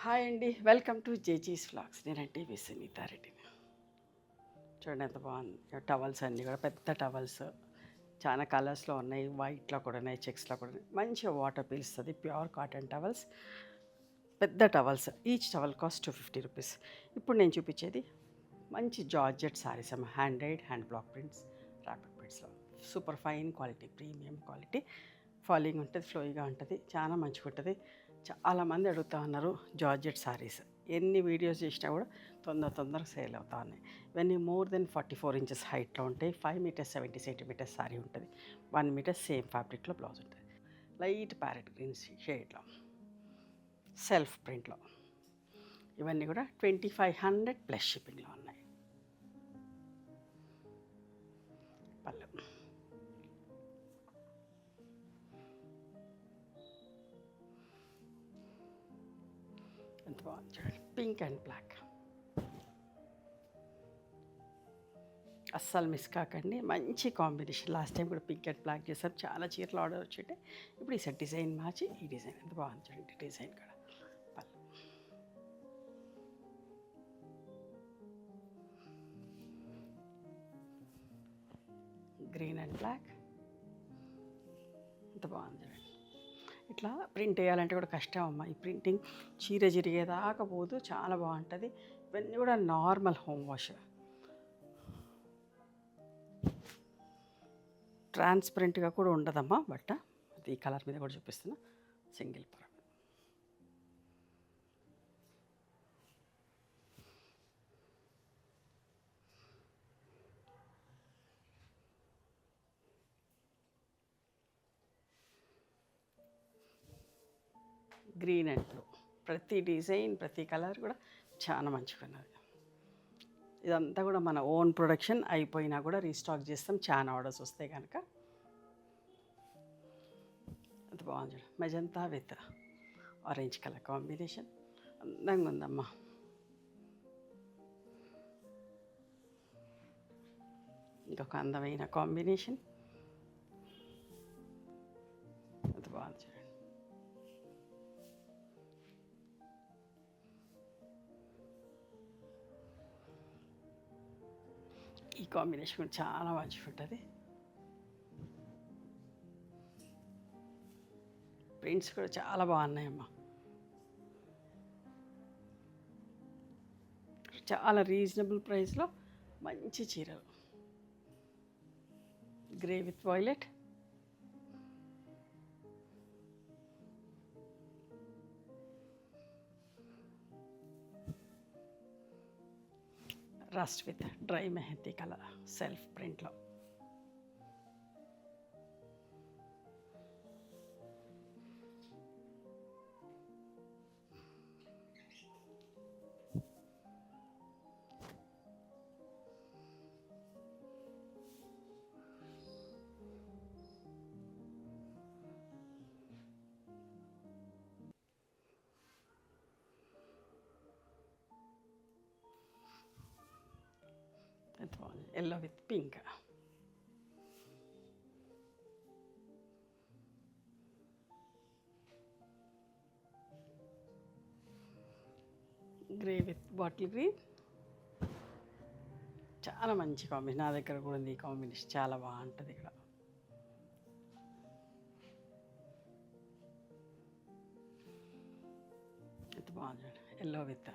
Hi అండి, welcome to జేజీస్ vlogs. నేనంటే సునీతారెడ్డిని. చూడండి ఎంత బాగుంది. టవల్స్ అన్నీ కూడా పెద్ద టవల్స్, చాలా కలర్స్లో ఉన్నాయి. వైట్లో కూడా ఉన్నాయి, చెక్స్లో కూడా ఉన్నాయి. మంచిగా వాటర్ పీల్స్తుంది. ప్యూర్ కాటన్ టవల్స్, పెద్ద towels. Each towel cost 250 rupees. ఇప్పుడు నేను చూపించేది మంచి జార్జెట్ శారీస్ అమ్మ. హ్యాండ్ బ్లాక్ ప్రింట్స్, ర్యాపిడ్ ప్రింట్స్లో super fine quality, premium quality. Falling ఉంటుంది, ఫ్లోయిగా ఉంటుంది, చాలా మంచిగా ఉంటుంది. చాలామంది అడుగుతూ ఉన్నారు జార్జెట్ శారీస్. ఎన్ని వీడియోస్ చేసినా కూడా తొందరగా సేల్ అవుతా ఉన్నాయి. ఇవన్నీ మోర్ దెన్ 44 ఇంచెస్ హైట్లో ఉంటాయి. 5 మీటర్స్ 70 సెంటీమీటర్స్ శారీ ఉంటుంది. 1 మీటర్ సేమ్ ఫ్యాబ్రిక్లో బ్లౌజ్ ఉంటుంది. లైట్ ప్యారెట్ గ్రీన్ షేడ్లో, సెల్ఫ్ ప్రింట్లో. ఇవన్నీ కూడా 2500 ప్లస్ షిప్పింగ్లో ఉన్నాయి. పళ్ళు ఎంత బాగుంది చూడండి, పింక్ అండ్ బ్లాక్. అస్సలు మిస్ కాకండి, మంచి కాంబినేషన్. లాస్ట్ టైం కూడా పింక్ అండ్ బ్లాక్ చేసాం, చాలా చీరలు ఆర్డర్ వచ్చింటే ఇప్పుడు ఈ సెట్ డిజైన్ మార్చి ఈ డిజైన్ ఎంత బాగుంది చూడండి. డిజైన్ కూడా పళ్ళు, గ్రీన్ అండ్ బ్లాక్ ఎంత బాగుంది చూడండి. ఇట్లా ప్రింట్ వేయాలంటే కూడా కష్టం అమ్మ. ఈ ప్రింటింగ్ చీర చిరిగేదాకా పోదు, చాలా బాగుంటుంది. ఇవన్నీ కూడా నార్మల్ హోమ్ వాష్, ట్రాన్స్పరెంట్గా కూడా ఉండదమ్మా బట్ట. అది ఈ కలర్ మీద కూడా చూపిస్తున్నా, సింగిల్ పొర. గ్రీన్ అండ్ బ్లూ, ప్రతి డిజైన్ ప్రతి కలర్ కూడా చాలా మంచిగా ఉన్నది. ఇదంతా కూడా మన ఓన్ ప్రొడక్షన్. అయిపోయినా కూడా రీస్టాక్ చేస్తాం, చాలా ఆర్డర్స్ వస్తాయి కనుక. అంత బాగుంది. Magenta with orange colour combination అందంగా ఉందమ్మా. ఇంకొక అందమైన కాంబినేషన్, అంత బాగుంది చూడండి. ఈ కాంబినేషన్ కూడా చాలా మంచిగా ఉంటుంది. ప్రింట్స్ కూడా చాలా బాగున్నాయమ్మా. చాలా రీజనబుల్ ప్రైస్లో మంచి చీరలు. Grey with violet, rust with dry mehndi colour, self ప్రింట్లో. ఎంత బాగుంది, yellow with pink. Grey with bottle green, చాలా మంచి కాంబినేషన్. నా దగ్గర కూడా ఉంది ఈ కాంబినేషన్, చాలా బాగుంటుంది. ఇక్కడ ఎంత బాగుంది, yellow with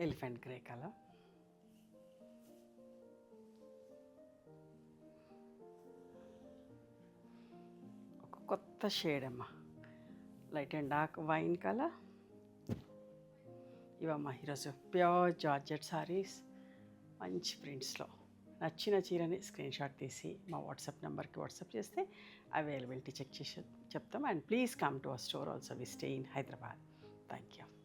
elephant grey colour. ఒక కొత్త షేడ్ అమ్మ, light and dark wine colour. ఇవమ్మా ఈరోజు ప్యూర్ జార్జెట్ సారీస్, మంచి ప్రింట్స్లో. నచ్చిన చీరని స్క్రీన్ షాట్ తీసి మా వాట్సాప్ నెంబర్కి వాట్సాప్ చేస్తే అవైలబిలిటీ చెక్ చేసి చెప్తాం. And please come to our store also. We stay in Hyderabad. Thank you.